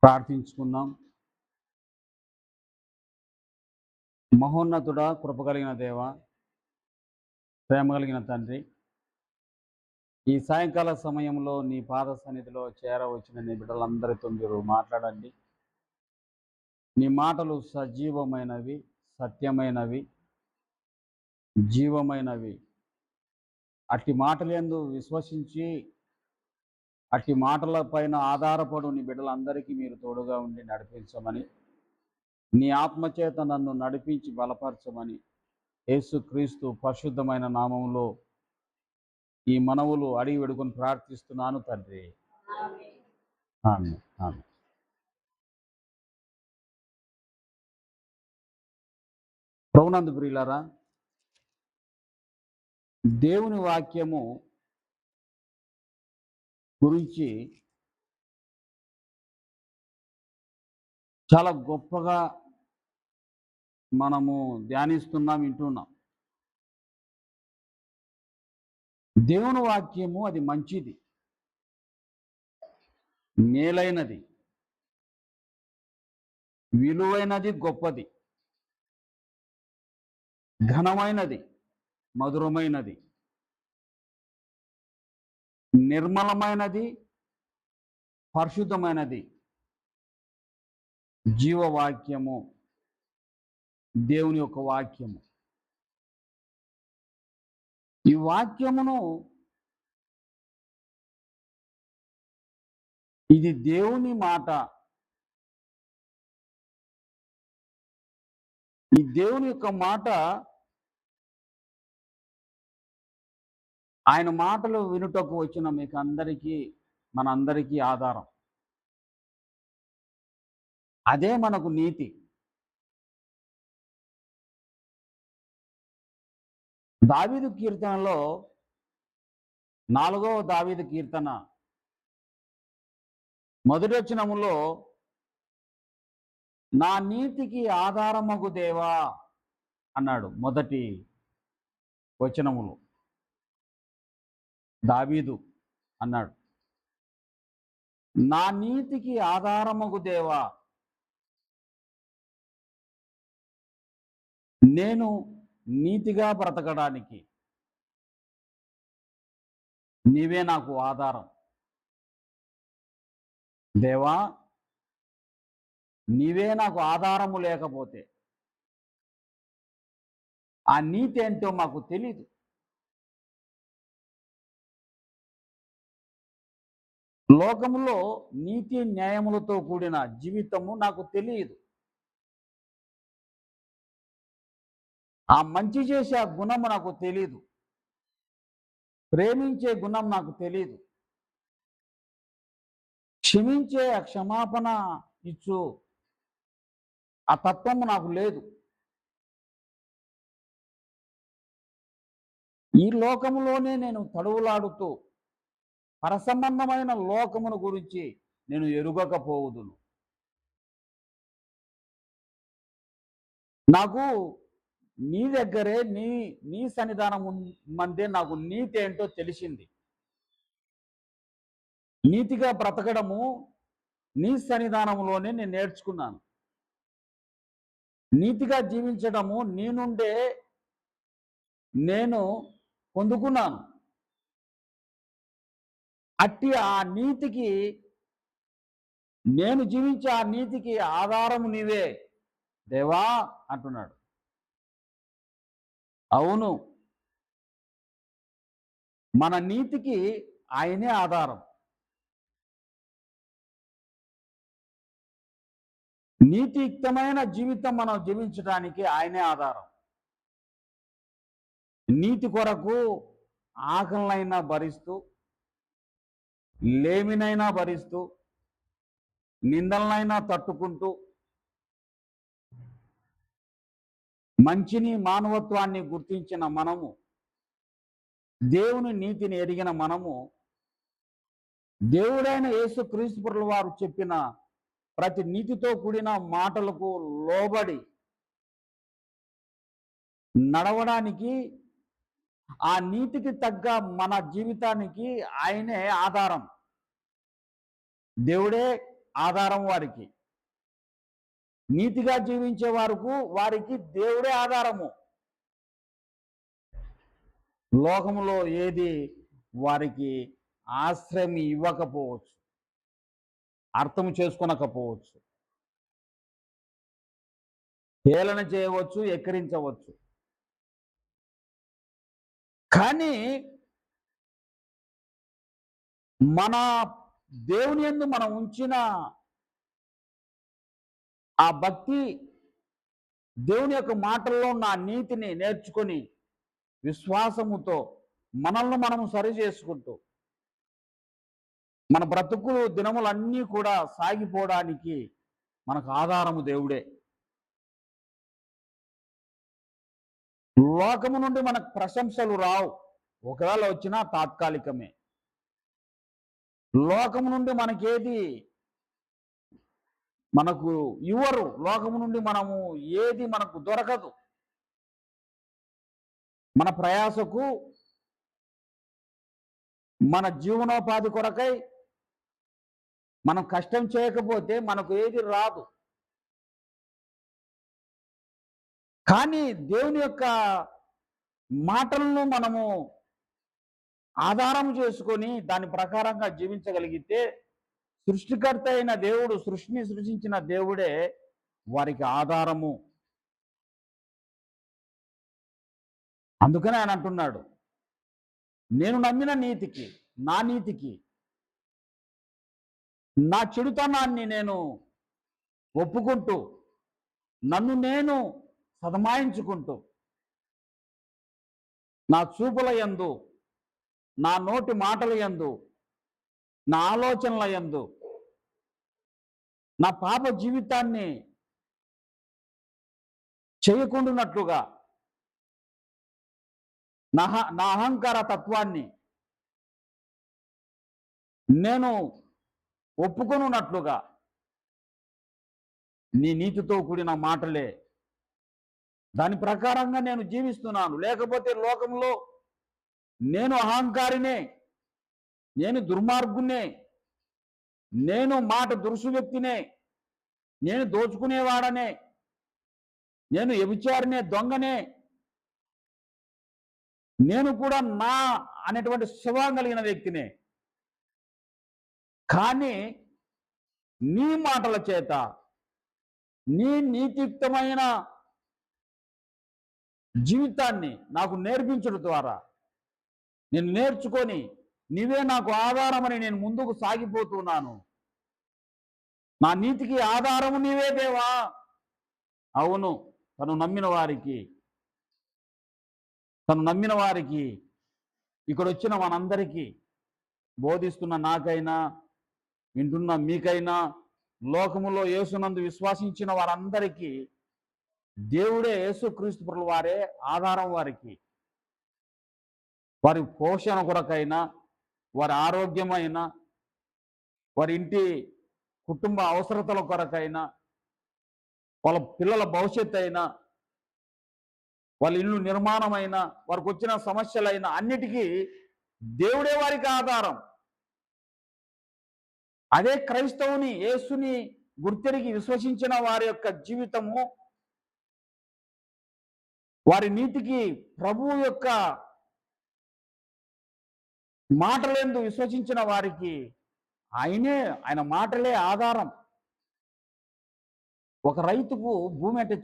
ప్రార్థించుకుందాం. మహోన్నతుడా, కృప కలిగిన దేవ, ప్రేమ కలిగిన తండ్రి, ఈ సాయంకాల సమయంలో నీ పాద సన్నిధిలో చేరవచ్చిన నీ బిడ్డలందరితో మీరు మాట్లాడండి. నీ మాటలు సజీవమైనవి, సత్యమైనవి, జీవమైనవి. అట్టి మాటలందు విశ్వసించి అట్టి మాటల పైన ఆధారపడు నీ బిడ్డలందరికీ మీరు తోడుగా ఉండి నడిపించమని, నీ ఆత్మచేత నన్ను నడిపించి బలపరచమని యేసుక్రీస్తు పరిశుద్ధమైన నామములో ఈ మనవులు అడిగి వేడుకొని ప్రార్థిస్తున్నాను తండ్రి. ఆమేన్. ఆమేన్. ప్రభునందు ప్రియులారా, దేవుని వాక్యము గురించి చాలా గొప్పగా మనము ధ్యానిస్తున్నాం, వింటున్నాం. దేవుని వాక్యము అది మంచిది, మేలైనది, విలువైనది, గొప్పది, ఘనమైనది, మధురమైనది, నిర్మలమైనది, పరిశుద్ధమైనది. జీవవాక్యము, దేవుని యొక్క వాక్యము. ఈ వాక్యమును ఇది దేవుని మాట. ఈ దేవుని యొక్క మాట, ఆయన మాటలు వినుటకు వచ్చిన మీకు అందరికీ, మనందరికీ ఆధారం. అదే మనకు నీతి. దావీదు కీర్తనలో 4వ దావీదు కీర్తన మొదటి వచనములో, నా నీతికి ఆధారమగు దేవా అన్నాడు. మొదటి వచనములో దావీదు అన్నాడు, నా నీతికి ఆధారమగు దేవా, నేను నీతిగా బ్రతకడానికి నీవే నాకు ఆధారం. దేవా, నీవే నాకు ఆధారము లేకపోతే ఆ నీతి ఏంటో మాకు తెలీదు. లోకములో నీతి న్యాయములతో కూడిన జీవితము నాకు తెలియదు. ఆ మంచి చేసే ఆ గుణము నాకు తెలీదు. ప్రేమించే గుణం నాకు తెలీదు. క్షమించే ఆ క్షమాపణ ఇచ్చు ఆ తత్వము నాకు లేదు. ఈ లోకములోనే నేను తడువులాడుతూ పరసంబంధమైన లోకమును గురించి నేను ఎరుగకపోవుదును. నాకు నీ దగ్గరే, నీ సన్నిధానం మందే నాకు నీతి ఏంటో తెలిసింది. నీతిగా బ్రతకడము నీ సన్నిధానంలోనే నేను నేర్చుకున్నాను. నీతిగా జీవించడము నీ నుండే నేను పొందుకున్నాను. అట్టి ఆ నీతికి, నేను జీవించే ఆ నీతికి ఆధారము నీవే దేవా అంటున్నాడు. అవును, మన నీతికి ఆయనే ఆధారం. నీతియుక్తమైన జీవితం మనం జీవించడానికి ఆయనే ఆధారం. నీతి కొరకు ఆకలినైనా భరిస్తూ, లేమినైనా భరిస్తూ, నిందలనైనా తట్టుకుంటూ, మంచిని మానవత్వాన్ని గుర్తించిన మనము, దేవుని నీతిని ఎరిగిన మనము, దేవుడైన యేసుక్రీస్తు ప్రభువు వారు చెప్పిన ప్రతి నీతితో కూడిన మాటలకు లోబడి నడవడానికి, ఆ నీతికి తగ్గ మన జీవితానికి ఆయనే ఆధారం. దేవుడే ఆధారం వారికి. నీతిగా జీవించే వారికి దేవుడే ఆధారము. లోకములో ఏది వారికి ఆశ్రయం ఇవ్వకపోవచ్చు, అర్థం చేసుకొనకపోవచ్చు, హేళన చేయవచ్చు, ఎక్కిరించవచ్చు. కానీ మన దేవుని యందు మనం ఉంచిన ఆ భక్తి, దేవుని యొక్క మాటల్లో ఉన్న ఆ నీతిని నేర్చుకొని విశ్వాసముతో మనల్ని మనము సరి చేసుకుంటూ మన బ్రతుకులు దినములన్నీ కూడా సాగిపోవడానికి మనకు ఆధారము దేవుడే. లోకము నుండి మనకు ప్రశంసలు రావు, ఒకవేళ వచ్చినా తాత్కాలికమే. లోకము నుండి మనకేది మనకు ఇవ్వరు, లోకము నుండి మనము ఏది మనకు దొరకదు. మన ప్రయాసకు, మన జీవనోపాధి కొరకై మనం కష్టం చేయకపోతే మనకు ఏది రాదు. కానీ దేవుని యొక్క మాటలను మనము ఆధారం చేసుకొని దాని ప్రకారంగా జీవించగలిగితే సృష్టికర్త అయిన దేవుడు, సృష్టిని సృష్టించిన దేవుడే వారికి ఆధారము. అందుకనే ఆయన అంటున్నాడు, నేను నమ్మిన నీతికి, నా నీతికి, నా చెడుతనాన్ని నేను ఒప్పుకుంటూ, నన్ను నేను సదమాయించుకుంటూ, నా చూపుల యందు, నా నోటి మాటల యందు, నా ఆలోచనల యందు, నా పాప జీవితాన్ని చేయకుండానట్లుగా, నా అహంకార తత్వాన్ని నేను ఒప్పుకొనున్నట్లుగా నీ నీతితో కూడిన మాటలే, దాని ప్రకారంగా నేను జీవిస్తున్నాను. లేకపోతే లోకంలో నేను అహంకారినే, నేను దుర్మార్గునే, నేను మాట దురుసు వ్యక్తినే, నేను దోచుకునేవాడనే, నేను వ్యభిచారినే, దొంగనే, నేను కూడా నా అనేటువంటి స్వభావం కలిగిన వ్యక్తినే. కానీ నీ మాటల చేత, నీ నీతియుక్తమైన జీవితాన్ని నాకు నేర్పించడం ద్వారా నేను నేర్చుకొని నీవే నాకు ఆధారమని నేను ముందుకు సాగిపోతున్నాను. నా నీతికి ఆధారము నీవే దేవా. అవును, తను నమ్మిన వారికి ఇక్కడ వచ్చిన మనందరికీ, బోధిస్తున్న నాకైనా, వింటున్న మీకైనా, లోకములో యేసునందు విశ్వాసించిన వారందరికీ దేవుడే, యేసుక్రీస్తు ప్రభువు వారే ఆధారం. వారికి వారి పోషణ కొరకైనా, వారి ఆరోగ్యమైన, వారి ఇంటి కుటుంబ అవసరతల కొరకైనా, వాళ్ళ పిల్లల భవిష్యత్తు అయినా, వాళ్ళ ఇల్లు నిర్మాణమైనా, వారికి వచ్చిన సమస్యలైనా అన్నిటికీ దేవుడే వారికి ఆధారం. అదే క్రైస్తవుని, యేసుని గుర్తెరిగి విశ్వసించిన వారి యొక్క జీవితము, వారి నీతికి ప్రభువు యొక్క మాటలందు విశ్వసించిన వారికి ఆయన మాటలే ఆధారం. ఒక రైతుకు భూమి అంటే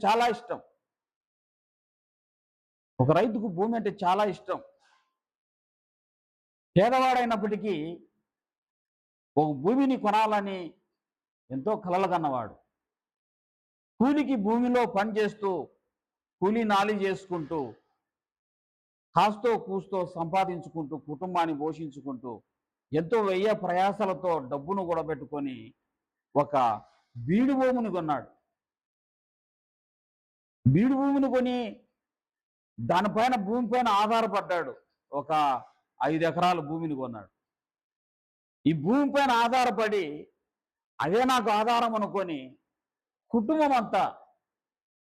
చాలా ఇష్టం. పేదవాడైనప్పటికీ ఒక భూమిని కొనాలని ఎంతో కలలు కన్నవాడు. కూలికి భూమిలో పనిచేస్తూ, కూలీ నాలి చేసుకుంటూ, కాస్తో కూస్తో సంపాదించుకుంటూ, కుటుంబాన్ని పోషించుకుంటూ, ఎంతో వ్యయ ప్రయాసాలతో డబ్బును కూడబెట్టుకొని ఒక బీడు భూమిని కొన్నాడు. బీడు భూమిని కొని భూమిపైన ఆధారపడ్డాడు. ఒక 5 ఎకరాల భూమిని కొన్నాడు. ఈ భూమిపైన ఆధారపడి అదే నాకు ఆధారం అనుకొని కుటుంబం అంతా,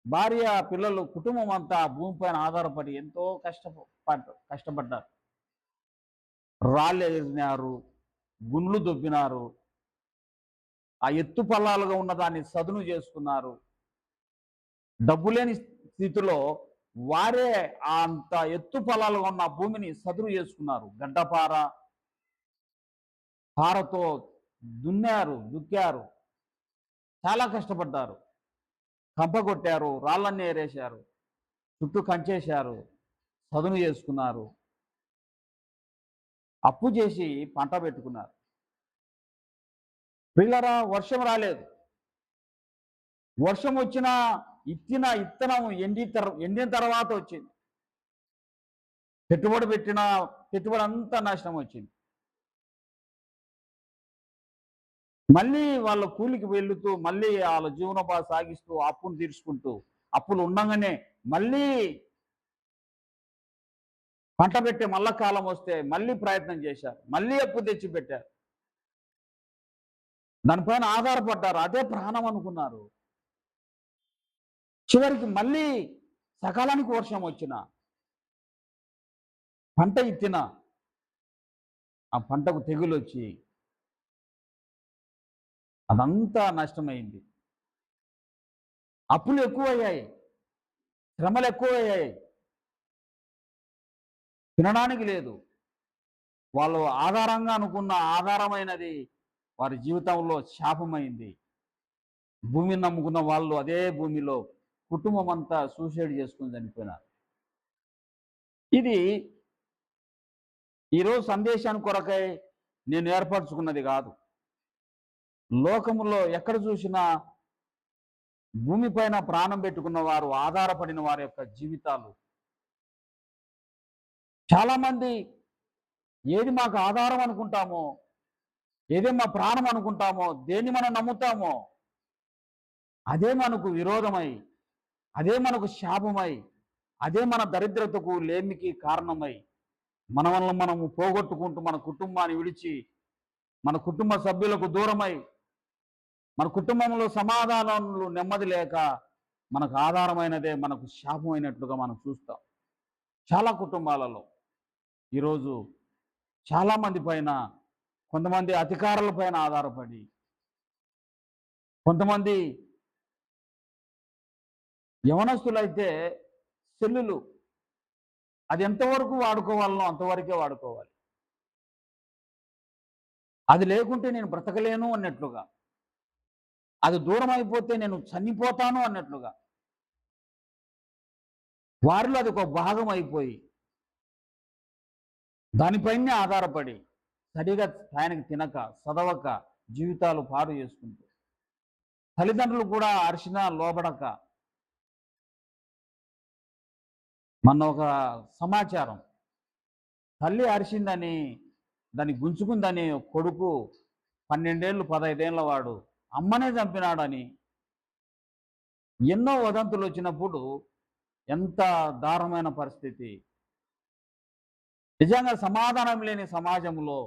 భార్య, పిల్లలు, కుటుంబం అంతా భూమిపైన ఆధారపడి ఎంతో కష్టపడ్డారు. రాళ్ళు ఎదిరినారు, గుండ్లు దొబ్బినారు, ఆ ఎత్తు పల్లాలుగా ఉన్న దాన్ని సదును చేసుకున్నారు. డబ్బు లేని స్థితిలో వారే అంత ఎత్తు పొలాలుగా ఉన్న భూమిని సదును చేసుకున్నారు. గడ్డపార, పారతో దుక్కారు. చాలా కష్టపడ్డారు. కంప కొట్టారు, రాళ్ళన్నీ ఏరేశారు, చుట్టూ కంచేశారు, సదును చేసుకున్నారు. అప్పు చేసి పంట పెట్టుకున్నారు. పిల్లరా, వర్షం రాలేదు. వర్షం వచ్చినా ఇత్తనం ఎండిన తర్వాత వచ్చింది. పెట్టుబడి అంతా నాశనం వచ్చింది. మళ్ళీ వాళ్ళ కూలికి వెళుతూ మళ్ళీ వాళ్ళ జీవనోపాధి సాగిస్తూ అప్పును తీర్చుకుంటూ అప్పులు ఉండగానే మళ్ళీ పంట పెట్టే మళ్ళా కాలం వస్తే మళ్ళీ ప్రయత్నం చేశారు. మళ్ళీ అప్పు తెచ్చి పెట్టారు. దానిపైన ఆధారపడ్డారు. అదే ప్రాణం అనుకున్నారు. చివరికి మళ్ళీ సకాలానికి వర్షం వచ్చిన పంట ఇత్తిన ఆ పంటకు తెగులు వచ్చి అదంతా నష్టమైంది. అప్పులు ఎక్కువయ్యాయి, శ్రమలు ఎక్కువయ్యాయి, తినడానికి లేదు. వాళ్ళు ఆధారంగా అనుకున్న ఆధారమైనది వారి జీవితంలో శాపమైంది. భూమిని నమ్ముకున్న వాళ్ళు అదే భూమిలో కుటుంబం అంతా సూసైడ్ చేసుకుని చనిపోయినారు. ఇది ఈరోజు సందేశానికి కొరకై నేను ఏర్పరచుకున్నది కాదు. లోకములో ఎక్కడ చూసినా భూమిపైన ప్రాణం పెట్టుకున్న వారు, ఆధారపడిన వారి యొక్క జీవితాలు. చాలామంది ఏది మాకు ఆధారం అనుకుంటామో, ఏదే మా ప్రాణం అనుకుంటామో, దేన్ని మనం నమ్ముతామో అదే మనకు విరోధమై, అదే మనకు శాపమై, అదే మన దరిద్రతకు లేమికి కారణమై మనల్ని మనము పోగొట్టుకుంటూ మన కుటుంబాన్ని విడిచి మన కుటుంబ సభ్యులకు దూరమై మన కుటుంబంలో సమాధానాలు నెమ్మది లేక మనకు ఆధారమైనదే మనకు శాపమైనట్లుగా మనం చూస్తాం. చాలా కుటుంబాలలో ఈరోజు చాలామంది పైన, కొంతమంది అధికారుల పైన ఆధారపడి, కొంతమంది యవనస్తులైతే సెల్లులు, అది ఎంతవరకు వాడుకోవాలనో అంతవరకే వాడుకోవాలి. అది లేకుంటే నేను బ్రతకలేను అన్నట్లుగా, అది దూరం అయిపోతే నేను చనిపోతాను అన్నట్లుగా వారిలో అది ఒక భాగం అయిపోయి దానిపైనే ఆధారపడి సరిగా ఆయనకి తినక చదవక జీవితాలు పాడు చేసుకుంటూ, తల్లిదండ్రులు కూడా అరిచినా లోబడక. మొన్న ఒక సమాచారం, తల్లి అరిచిందని దాన్ని గుంజుకుందని కొడుకు 12 ఏళ్ళు 15 ఏళ్ళ వాడు అమ్మనే చంపినాడని ఎన్నో వదంతులు వచ్చినప్పుడు ఎంత దారుణమైన పరిస్థితి. నిజంగా సమాధానం లేని సమాజంలో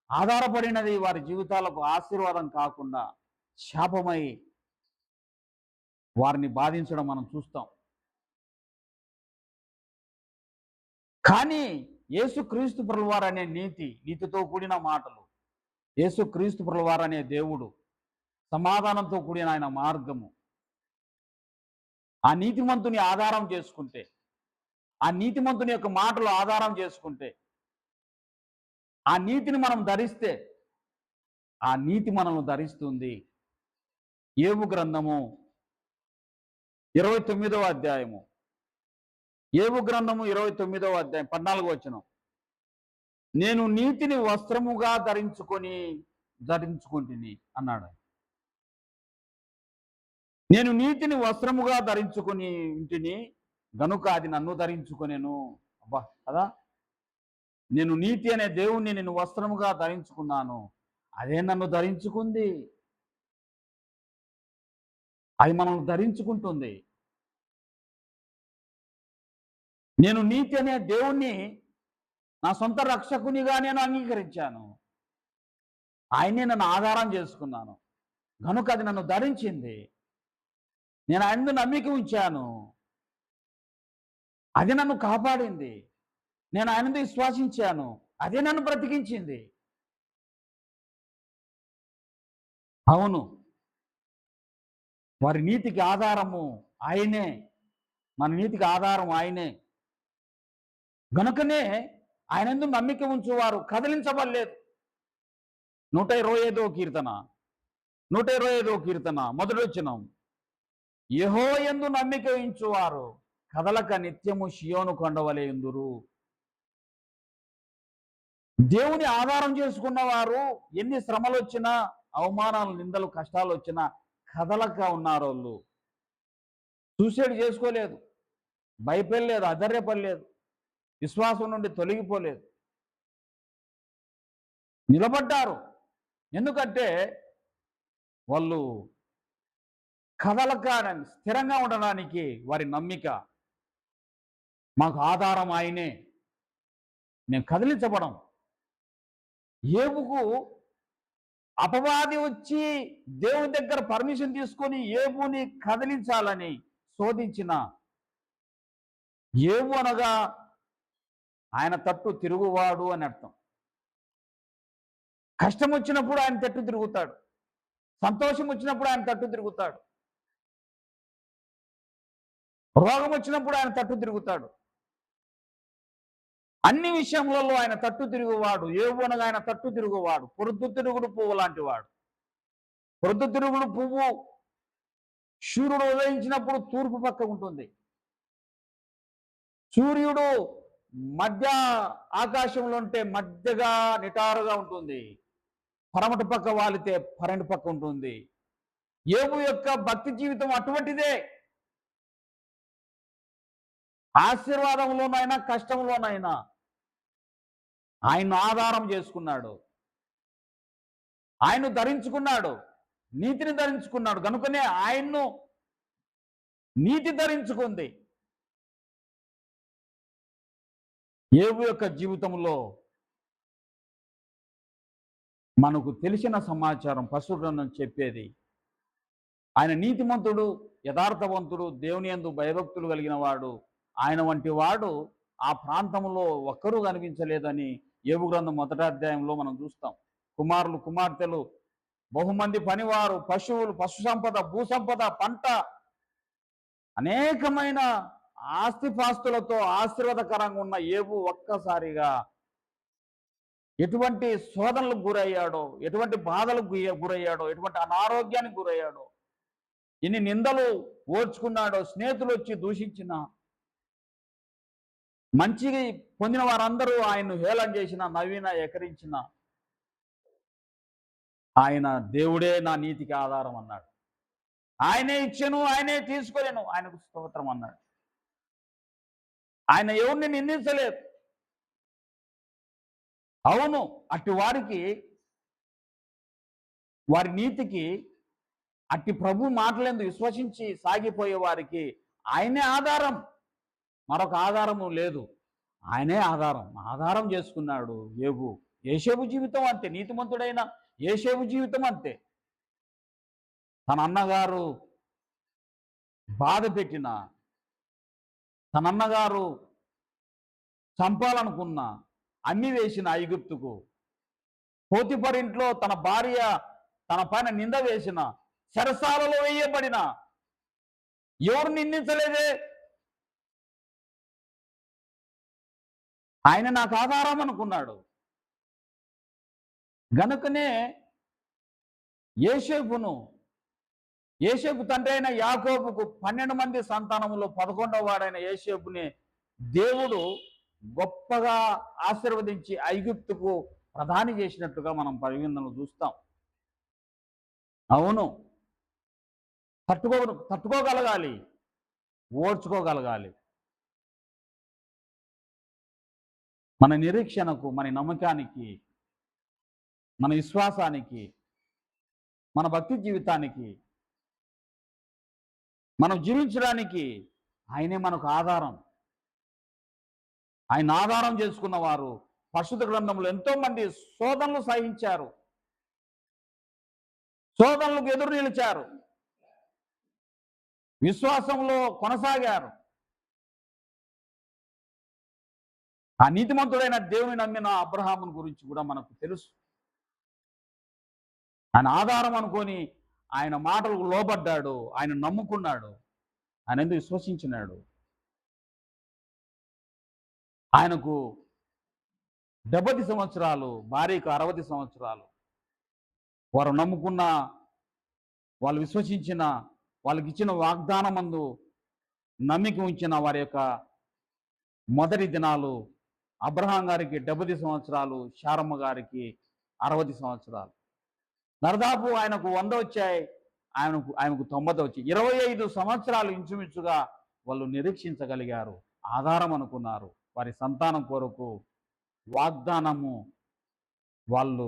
ఆధారపడినది వారి జీవితాలకు ఆశీర్వాదం కాకుండా శాపమై వారిని బాధించడం మనం చూస్తాం. కానీ యేసుక్రీస్తు ప్రభువారు అనే నీతితో కూడిన మాటలు, యేసుక్రీస్తు ప్రభువారు అనే దేవుడు, సమాధానంతో కూడిన ఆయన మార్గము, ఆ నీతిమంతుని ఆధారం చేసుకుంటే, ఆ నీతిమంతుని యొక్క మాటలు ఆధారం చేసుకుంటే, ఆ నీతిని మనం ధరిస్తే ఆ నీతి మనల్ని ధరిస్తుంది. యోబు గ్రంథము 29వ అధ్యాయము, యోబు గ్రంథము 29వ అధ్యాయం 14వ వచనం. నేను నీతిని వస్త్రముగా ధరించుకుంటుని అన్నాడు. నేను నీతిని వస్త్రముగా ధరించుకుని ఇంటిని గనుక అది నన్ను ధరించుకొనేను. అబ్బా కదా, నేను నీతి అనే దేవుణ్ణి నేను వస్త్రముగా ధరించుకున్నాను, అదే నన్ను ధరించుకుంది, అది మనల్ని ధరించుకుంటుంది. నేను నీతి అనే దేవుణ్ణి నా సొంత రక్షకునిగా నేను అంగీకరించాను, ఆయనే నన్ను ఆధారం చేసుకున్నాను కనుక అది నన్ను ధరించింది. నేను ఆయన నమ్మిక ఉంచాను, అది నన్ను కాపాడింది. నేను ఆయన విశ్వాసించాను, అదే నన్ను బ్రతికించింది. అవును, వారి నీతికి ఆధారము ఆయనే. మన నీతికి ఆధారం ఆయనే. గనుకనే ఆయనందు నమ్మిక ఉంచువారు కదిలించబడలేదు. 125వ కీర్తన 125వ కీర్తన మొదటి వచనం. యెహోవాయందు నమ్మిక ఉంచువారు కదలక నిత్యము షియోను కొండవలె యుందురు. దేవుని ఆధారం చేసుకున్న వారు ఎన్ని శ్రమలు వచ్చినా, అవమానాలు, నిందలు, కష్టాలు వచ్చినా కదలక ఉన్నారు. వాళ్ళు సూసైడ్ చేసుకోలేదు, భయపడలేదు, అధైర్యపడలేదు, విశ్వాసం నుండి తొలగిపోలేదు, నిలబడ్డారు. ఎందుకంటే వాళ్ళు కదలక స్థిరంగా ఉండడానికి వారి నమ్మిక. మాకు ఆధారం ఆయనే, మేము కదిలించబడం. యోబుకు అపవాది వచ్చి దేవుని దగ్గర పర్మిషన్ తీసుకొని యోబుని కదిలించాలని శోధించిన, యోబు అనగా ఆయన తట్టు తిరుగువాడు అని అర్థం. కష్టం వచ్చినప్పుడు ఆయన తట్టు తిరుగుతాడు, సంతోషం వచ్చినప్పుడు ఆయన తట్టు తిరుగుతాడు, రోగం వచ్చినప్పుడు ఆయన తట్టు తిరుగుతాడు. అన్ని విషయములలో ఆయన తట్టు తిరుగువాడు. యోబు అనగా ఆయన తట్టు తిరుగువాడు, పొద్దుతిరుగుడు పువ్వు లాంటి వాడు. పొద్దుతిరుగుడు పువ్వు సూర్యుడు ఉదయించినప్పుడు తూర్పు పక్క ఉంటుంది, సూర్యుడు మధ్య ఆకాశంలో ఉంటే మధ్యగా నిటారుగా ఉంటుంది, పరమటి పక్క వాలితే పన్నెండు పక్క ఉంటుంది. యోబు యొక్క భక్తి జీవితం అటువంటిదే. ఆశీర్వాదంలోనైనా కష్టంలోనైనా ఆయన ఆధారం చేసుకున్నాడు, ఆయన్ను ధరించుకున్నాడు, నీతిని ధరించుకున్నాడు. కనుకనే ఆయన్ను నీతి ధరించుకుంది. యోబు యొక్క జీవితంలో మనకు తెలిసిన సమాచారం పరిశుద్ధ గ్రంథం చెప్పేది. ఆయన నీతిమంతుడు, యథార్థవంతుడు, దేవుని యందు భయభక్తులు కలిగిన వాడు. ఆయన వంటి వాడు ఆ ప్రాంతంలో ఒక్కరూ కనిపించలేదని యోబు గ్రంథం మొదటి అధ్యాయంలో మనం చూస్తాం. కుమారులు, కుమార్తెలు, బహుమంది పనివారు, పశువులు, పశు సంపద, భూ సంపద, పంట, అనేకమైన ఆస్తిపాస్తులతో ఆశీర్వాదకరంగా ఉన్న యోబు ఒక్కసారిగా ఎటువంటి శోధనలకు గురయ్యాడో, ఎటువంటి బాధలకు గురయ్యాడో, ఎటువంటి అనారోగ్యానికి గురయ్యాడో, ఎన్ని నిందలు ఓర్చుకున్నాడో, స్నేహితులు వచ్చి దూషించిన, మంచి పొందిన వారందరూ ఆయన్ను హేళన చేసిన, నవ్విన, ఎకరించిన, ఆయన దేవుడే నా నీతికి ఆధారం అన్నాడు. ఆయనే ఇచ్చెను, ఆయనే తీసుకోలేను, ఆయనకు స్తోత్రం అన్నాడు. ఆయన ఎవరిని నిందించలేదు. అవును, అట్టి వారికి, వారి నీతికి, అట్టి ప్రభు మాటలందు విశ్వసించి సాగిపోయే వారికి ఆయనే ఆధారం, మరొక ఆధారము లేదు. ఆయనే ఆధారం చేసుకున్నాడు యోబు. యోసేపు జీవితం అంతే, నీతిమంతుడైన యోసేపు జీవితం అంతే. తన అన్నగారు బాధ పెట్టిన, తన అన్నగారు చంపాలనుకున్న, అమ్మి వేసిన ఐగుప్తుకు, పోతిఫర్ ఇంట్లో తన భార్య తన పైన నింద వేసిన, చెరసాలలో వేయబడిన, ఎవరు నిందించలేదే. ఆయన నాకు ఆధారం అనుకున్నాడు. గనుకనే యోసేపు తండ్రి అయిన యాకోబుకు 12 మంది సంతానములో 11వ వాడైన యోసేపుని దేవుడు గొప్పగా ఆశీర్వదించి ఐగుప్తుకు ప్రధాని చేసినట్టుగా మనం పరిగణనలో చూస్తాం. అవును, తట్టుకోగలగాలి, ఓర్చుకోగలగాలి. మన నిరీక్షణకు, మన నమ్మకానికి, మన విశ్వాసానికి, మన భక్తి జీవితానికి, మనం జీవించడానికి ఆయనే మనకు ఆధారం. ఆయన ఆధారం చేసుకున్న వారు పరిశుద్ధ గ్రంథంలో ఎంతో మంది శోధనలు సహించారు, శోధనలకు ఎదురు నిలిచారు, విశ్వాసంలో కొనసాగారు. ఆ నీతిమంతుడైన దేవుని నమ్మిన అబ్రహామును గురించి కూడా మనకు తెలుసు. ఆయన ఆధారం అనుకొని ఆయన మాటలకు లోబడ్డాడు, ఆయన నమ్ముకున్నాడు, ఆయన ఎందుకు విశ్వసించినాడు. ఆయనకు 70 సంవత్సరాలు, భార్యకు 60 సంవత్సరాలు. వారు నమ్ముకున్న, వాళ్ళు విశ్వసించిన, వాళ్ళకి ఇచ్చిన వాగ్దానమందు నమ్మిక ఉంచిన వారి యొక్క మొదటి దినాలు అబ్రహాం గారికి 70 సంవత్సరాలు, శారమ్మ గారికి 60 సంవత్సరాలు. దరిదాపు ఆయనకు 100 వచ్చాయి, ఆయనకు 90 వచ్చాయి. 25 సంవత్సరాలు ఇంచుమించుగా వాళ్ళు నిరీక్షించగలిగారు, ఆధారం అనుకున్నారు. వారి సంతానం కొరకు వాగ్దానము వాళ్ళు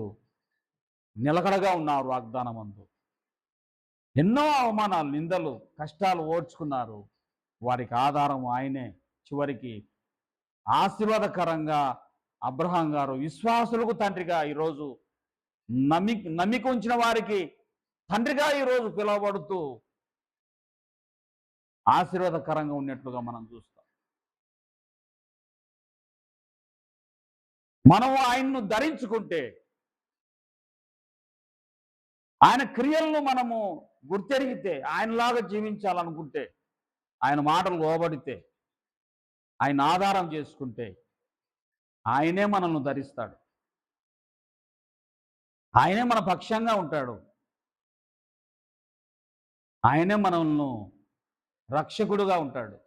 నిలకడగా ఉన్నారు. వాగ్దానమందు ఎన్నో అవమానాలు, నిందలు, కష్టాలు ఓర్చుకున్నారు. వారికి ఆధారం ఆయనే. చివరికి ఆశీర్వాదకరంగా అబ్రహాం గారు విశ్వాసులకు తండ్రిగా ఈరోజు నమ్మిక ఉంచిన వారికి తండ్రిగా ఈరోజు పిలువబడుతూ ఆశీర్వాదకరంగా ఉన్నట్లుగా మనం చూస్తాం. మనము ఆయన్ను ధరించుకుంటే, ఆయన క్రియలను మనము గుర్తెరిగితే, ఆయనలాగా జీవించాలనుకుంటే, ఆయన మాటలు లోబడితే, ఆయన ఆధారం చేసుకుంటే ఆయనే మనల్ని ధరిస్తాడు. ఆయనే మన పక్షంగా ఉంటాడు. ఆయనే మనల్ని రక్షకుడుగా ఉంటాడు.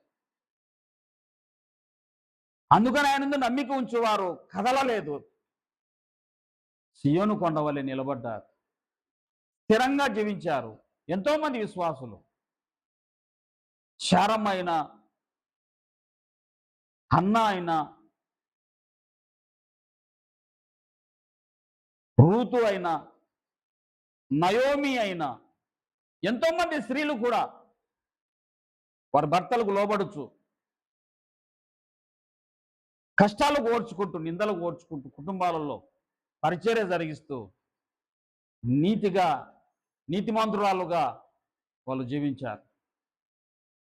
అందుకని ఆయన నమ్మిక ఉంచేవారు కదలలేదు. సియోను కొండవలె నిలబడ్డారు, స్థిరంగా జీవించారు. ఎంతో మంది విశ్వాసులు, శారమ్మ అయినా, హన్నా అయినా, రూతు అయినా, నయోమి అయినా, ఎంతో మంది స్త్రీలు కూడా వారి భర్తలకు లోబడుచు, కష్టాలకు ఓర్చుకుంటూ, నిందలకు ఓర్చుకుంటూ, కుటుంబాలలో పరిచర్య జరిగిస్తూ నీతిమంతురాలుగా వాళ్ళు జీవించారు.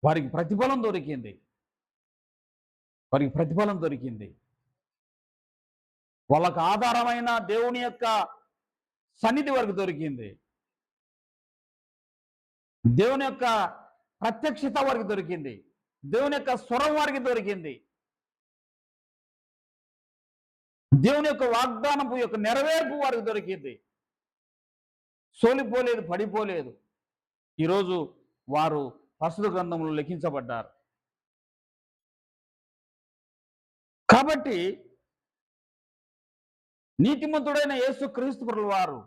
వారికి ప్రతిఫలం దొరికింది. వాళ్ళకు ఆధారమైన దేవుని యొక్క సన్నిధి వారికి దొరికింది. దేవుని యొక్క ప్రత్యక్షత వారికి దొరికింది. దేవుని యొక్క స్వరం వారికి దొరికింది. దేవుని యొక్క వాగ్దానపు యొక్క నెరవేర్పు వారికి దొరికింది. సోలిపోలేదు, పడిపోలేదు. ఈరోజు వారు పరిశుద్ధ గ్రంథంలో లిఖించబడ్డారు. కాబట్టి నీతిమంతుడైన యేసుక్రీస్తు ప్రభువు వారు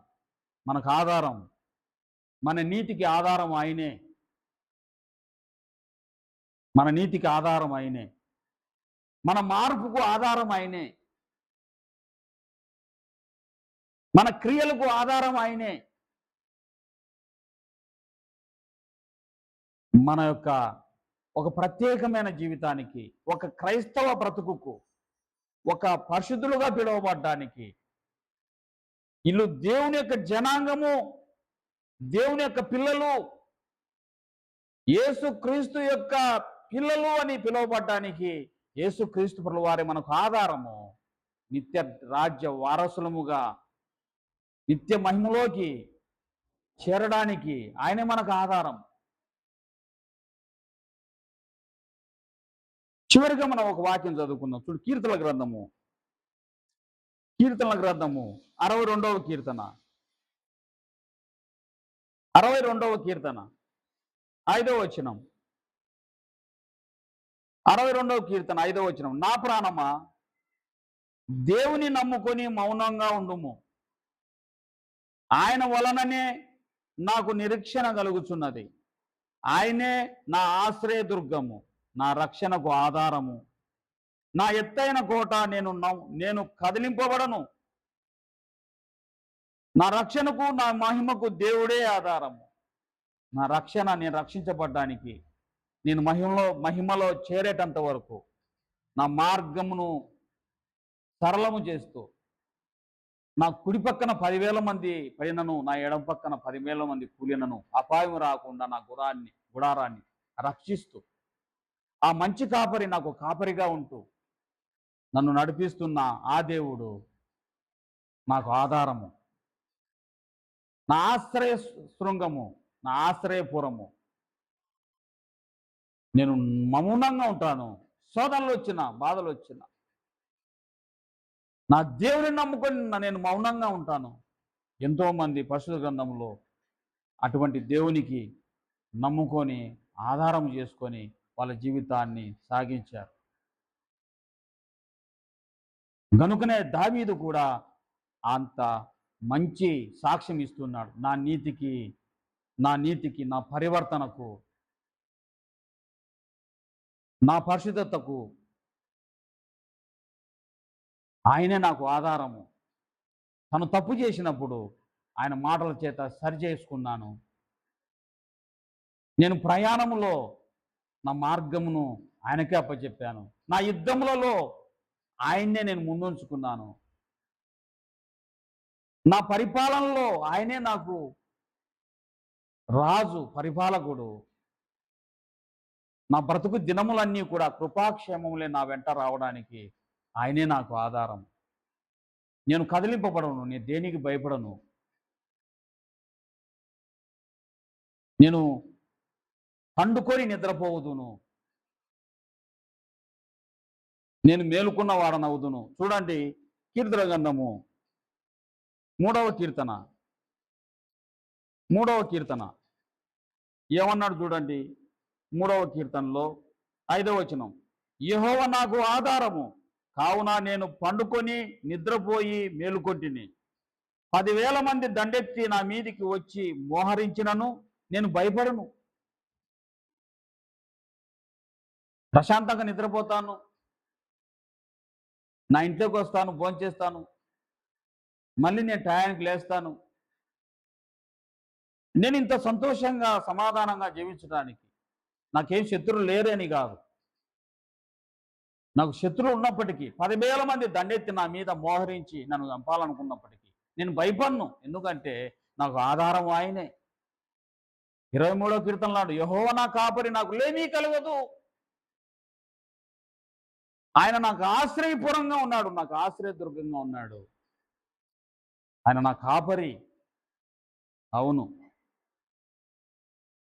మనకు ఆధారం. మన నీతికి ఆధారం ఆయనే. మన నీతికి ఆధారం ఆయనే. మన మార్పుకు ఆధారం ఆయనే. మన క్రియలకు ఆధారం ఆయనే. మన యొక్క ఒక ప్రత్యేకమైన జీవితానికి, ఒక క్రైస్తవ బ్రతుకుకు, ఒక పరిశుద్ధులుగా పిలువబడ్డానికి, ఇల్లు దేవుని యొక్క జనాంగము, దేవుని యొక్క పిల్లలు, యేసుక్రీస్తు యొక్క పిల్లలు అని పిలువబడ్డానికి యేసుక్రీస్తు ప్రభువు వారే మనకు ఆధారము. నిత్య రాజ్య వారసులముగా నిత్య మహిమలోకి చేరడానికి ఆయనే మనకు ఆధారం. చివరిగా మనం ఒక వాక్యం చదువుకుందాం. చూడు, కీర్తనల గ్రంథము 62వ కీర్తన, 62వ కీర్తన 5వ వచనం. 62వ కీర్తన 5వ వచనం. నా ప్రాణమా, దేవుని నమ్ముకొని మౌనంగా ఉండుము. ఆయన వలననే నాకు నిరీక్షణ కలుగుచున్నది. ఆయనే నా ఆశ్రయదుర్గము, నా రక్షణకు ఆధారము, నా ఎత్తైన కోట. నేను కదిలింపబడను. నా రక్షణకు, నా మహిమకు దేవుడే ఆధారము. నా రక్షణ, నేను రక్షించబడ్డానికి, నేను మహిమలో చేరేటంత వరకు నా మార్గమును సరళము చేస్తూ, నా కుడి పక్కన 10,000 మంది పడినను, నా ఎడమ పక్కన 10,000 మంది కూలినను అపాయం రాకుండా నా గుడారాన్ని రక్షిస్తూ, ఆ మంచి కాపరి నాకు కాపరిగా ఉంటూ నన్ను నడిపిస్తున్న ఆ దేవుడు నాకు ఆధారము. నా ఆశ్రయ శృంగము, నా ఆశ్రయపురము. నేను మౌనంగా ఉంటాను. శోధనలు వచ్చిన, బాధలు వచ్చిన, నా దేవుని నమ్ముకొని నేను మౌనంగా ఉంటాను. ఎంతోమంది పరిశుద్ధ గ్రంథంలో అటువంటి దేవునికి నమ్ముకొని ఆధారం చేసుకొని వాళ్ళ జీవితాన్ని సాగించారు. గనుకనే దావీదు కూడా అంత మంచి సాక్ష్యం ఇస్తున్నాడు. నా నీతికి, నా పరివర్తనకు, నా పరిశుద్ధతకు ఆయనే నాకు ఆధారము. తను తప్పు చేసినప్పుడు ఆయన మాటల చేత సరి చేసుకున్నాను. నేను ప్రయాణములో నా మార్గమును ఆయనకే అప్పచెప్పాను. నా యుద్ధములలో ఆయన్నే నేను ముందుంచుకున్నాను. నా పరిపాలనలో ఆయనే నాకు రాజు, పరిపాలకుడు. నా బ్రతుకు దినములన్నీ కూడా కృపాక్షేమములే నా వెంట రావడానికి ఆయనే నాకు ఆధారం. నేను కదిలింపబడను, నేను దేనికి భయపడను. నేను పండుకొని నిద్రపోవుదును, నేను మేలుకున్న వాడనవుదును. చూడండి, కీర్తన గ్రంథము 3వ కీర్తన ఏమన్నాడు చూడండి. 3వ కీర్తనలో 5వ వచనం, యెహోవా నాకు ఆధారము, కావున నేను పండుకొని నిద్రపోయి మేలుకొంటిని. 10,000 మంది దండెత్తి నా మీదికి వచ్చి మోహరించినను నేను భయపడను. ప్రశాంతంగా నిద్రపోతాను. నా ఇంట్లోకి వస్తాను, భోంచేస్తాను, మళ్ళీ నేను టయానికి లేస్తాను. నేను ఇంత సంతోషంగా సమాధానంగా జీవించడానికి నాకేం శత్రువులు లేరని కాదు. నాకు శత్రువులు ఉన్నప్పటికీ 10,000 మంది దండెత్తి నా మీద మోహరించి నన్ను చంపాలనుకున్నప్పటికీ నేను భయపడను. ఎందుకంటే నాకు ఆధారం ఆయనే. 23వ కీర్తనలాడు, యెహోవా నా కాపరి, నాకు లేమీ కలగదు. ఆయన నాకు ఆశ్రయపురంగా ఉన్నాడు, నాకు ఆశ్రయదుర్గంగా ఉన్నాడు. ఆయన నా కాపరి. అవును,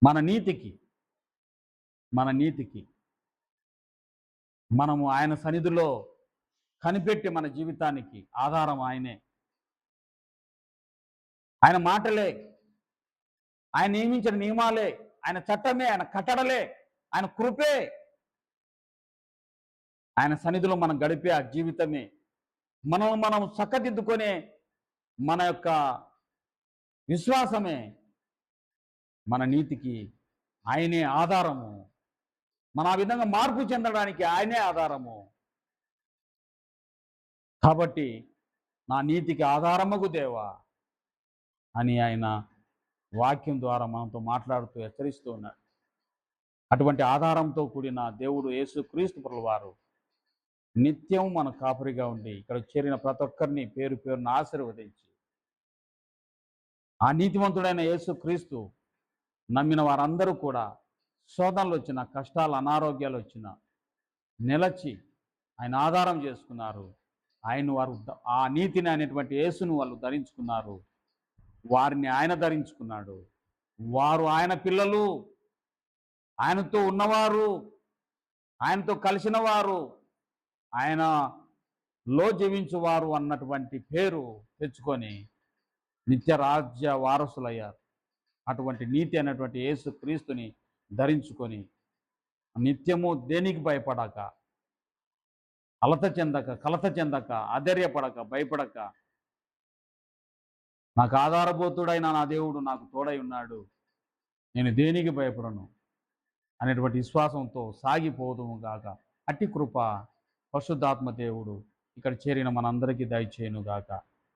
మన నీతికి మనము ఆయన సన్నిధిలో కనిపెట్టి మన జీవితానికి ఆధారం ఆయనే. ఆయన మాటలే, ఆయన నియమించిన నియమాలే, ఆయన చట్టమే, ఆయన కట్టడలే, ఆయన కృపే, ఆయన సన్నిధిలో మనం గడిపే ఆ జీవితమే, మనం చక్కదిద్దుకునే మన యొక్క విశ్వాసమే మన నీతికి ఆయనే ఆధారము. మన ఆ విధంగా మార్పు చెందడానికి ఆయనే ఆధారము. కాబట్టి నా నీతికి ఆధారముగు దేవా అని ఆయన వాక్యం ద్వారా మనతో మాట్లాడుతూ హెచ్చరిస్తూ ఉన్నాడు. అటువంటి ఆధారంతో కూడిన దేవుడు యేసుక్రీస్తు ప్రభువారు నిత్యం మన కాపరిగా ఉండి ఇక్కడ చేరిన ప్రతి ఒక్కరిని పేరు పేరున ఆశీర్వదించి, ఆ నీతిమంతుడైన యేసుక్రీస్తు నమ్మిన వారందరూ కూడా శోధనలు వచ్చిన, కష్టాలు, అనారోగ్యాలు వచ్చిన నిలచి ఆయన ఆధారం చేసుకున్నారు. వారు ఆ నీతిని అనేటువంటి యేసును వాళ్ళు ధరించుకున్నారు. వారిని ఆయన ధరించుకున్నాడు. వారు ఆయన పిల్లలు, ఆయనతో ఉన్నవారు, ఆయనతో కలిసిన వారు, ఆయనలో జీవించువారు అన్నటువంటి పేరు తెచ్చుకొని నిత్య రాజ్య వారసులయ్యారు. అటువంటి నీతి అనేటువంటి యేసు క్రీస్తుని ధరించుకొని నిత్యము దేనికి భయపడక, కలత చెందక, ఆధైర్యపడక, భయపడక, నాకు ఆధారభూతుడైన నా దేవుడు నాకు తోడై ఉన్నాడు, నేను దేనికి భయపడను అనేటువంటి విశ్వాసంతో సాగిపోదుము గాక. అట్టి కృప పరిశుద్ధాత్మ దేవుడు ఇక్కడ చేరిన మనందరికీ దయచేయును గాక.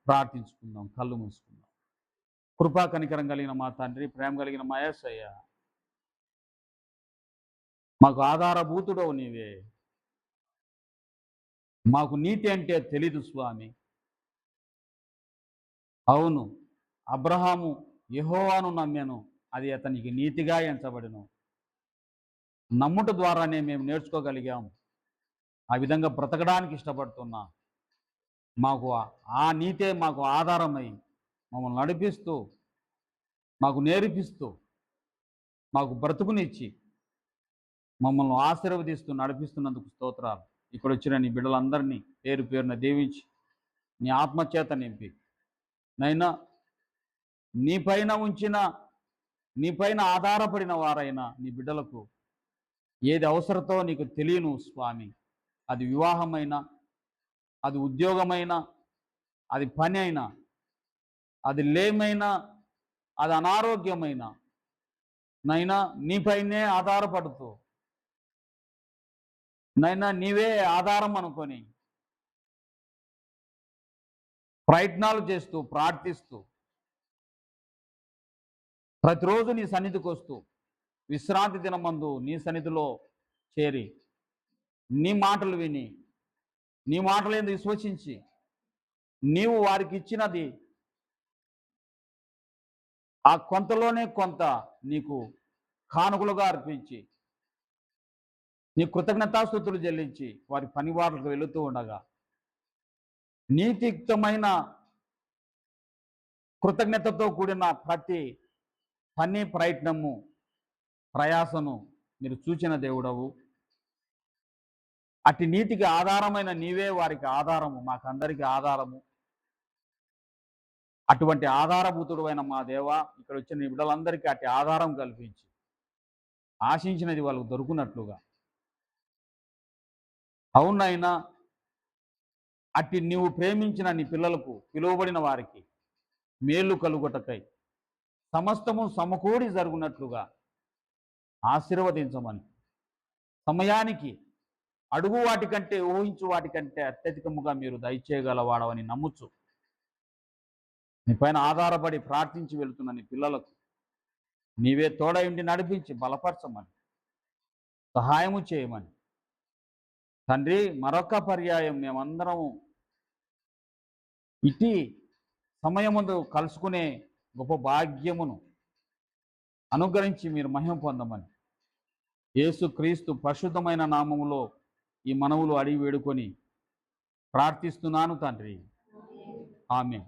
ప్రార్థించుకుందాం, కళ్ళు మూసుకుందాం. కృపా కనికరం కలిగిన మా తండ్రి, ప్రేమ కలిగిన మా యేసయ్య, మాకు ఆధారభూతుడవు నీవే. మాకు నీతి అంటే తెలీదు స్వామి. అవును, అబ్రహాము యెహోవాను నమ్మాను, అది అతనికి నీతిగా ఎంచబడెను. నమ్ముట ద్వారానే మేము నేర్చుకోగలిగాం. ఆ విధంగా బ్రతకడానికి ఇష్టపడుతున్నా. మాకు ఆ నీతే మాకు ఆధారమై మమ్మల్ని నడిపిస్తూ మాకు నేర్పిస్తూ మాకు బ్రతుకునిచ్చి మమ్మల్ని ఆశీర్వదిస్తూ నడిపిస్తున్నందుకు స్తోత్రాలు. ఇక్కడ వచ్చిన నీ బిడ్డలందరినీ పేరు పేరున దీవించి నీ ఆత్మచేత నింపి నైనా నీపైన ఆధారపడిన వారైన నీ బిడ్డలకు ఏది అవసరతో నీకు తెలియను స్వామి. అది వివాహమైనా, అది ఉద్యోగమైనా, అది పని అయినా, అది లేమైనా, అది అనారోగ్యమైనా, నైనా నీపైనే ఆధారపడుతూ నైనా నీవే ఆధారం అనుకొని ప్రయత్నాలు చేస్తూ ప్రార్థిస్తూ ప్రతిరోజు నీ సన్నిధికి వస్తూ విశ్రాంతి దినమందు నీ సన్నిధిలో చేరి నీ మాటలు విని నీ మాటలేందు విశ్వసించి నీవు వారికి ఇచ్చినది ఆ కొంతలోనే కొంత నీకు కానుకలుగా అర్పించి నీ కృతజ్ఞతాస్తుతులు చెల్లించి వారి పనివారులకు వెళుతూ ఉండగా నీతియుక్తమైన కృతజ్ఞతతో కూడిన ప్రతి పని ప్రయత్నము ప్రయాసను మీరు చూచిన దేవుడవు. అట్టి నీతికి ఆధారమైన నీవే వారికి ఆధారము, మాకందరికి ఆధారము. అటువంటి ఆధారభూతుడు అయిన మా దేవ, ఇక్కడ వచ్చిన నీ బిడ్డలందరికీ అట్టి ఆధారం కల్పించి ఆశించినది వాళ్ళకు దొరుకున్నట్లుగా అవునైనా అట్టి నీవు ప్రేమించిన నీ పిల్లలకు పిలువబడిన వారికి మేలు కలుగుటకై సమస్తము సమకూడి జరుగునట్లుగా ఆశీర్వదించమని సమయానికి అడుగు వాటికంటే ఊహించు వాటికంటే అత్యధికముగా మీరు దయచేయగలవాడవని నమ్ముచు నీ పైన ఆధారపడి ప్రార్థించి వెళుతున్న నీ పిల్లలకు నీవే తోడయుండి నడిపించి బలపరచమని సహాయము చేయమని తండ్రి, మరొక పర్యాయం మేమందరము ఇటీ సమయముందు కలుసుకునే గొప్ప భాగ్యమును అనుగ్రహించి మీరు మహిమ పొందమని యేసుక్రీస్తు పరిశుద్ధమైన నామములో ఈ మనవులు అడిగి వేడుకొని ప్రార్థిస్తున్నాను తండ్రి. ఆమేన్.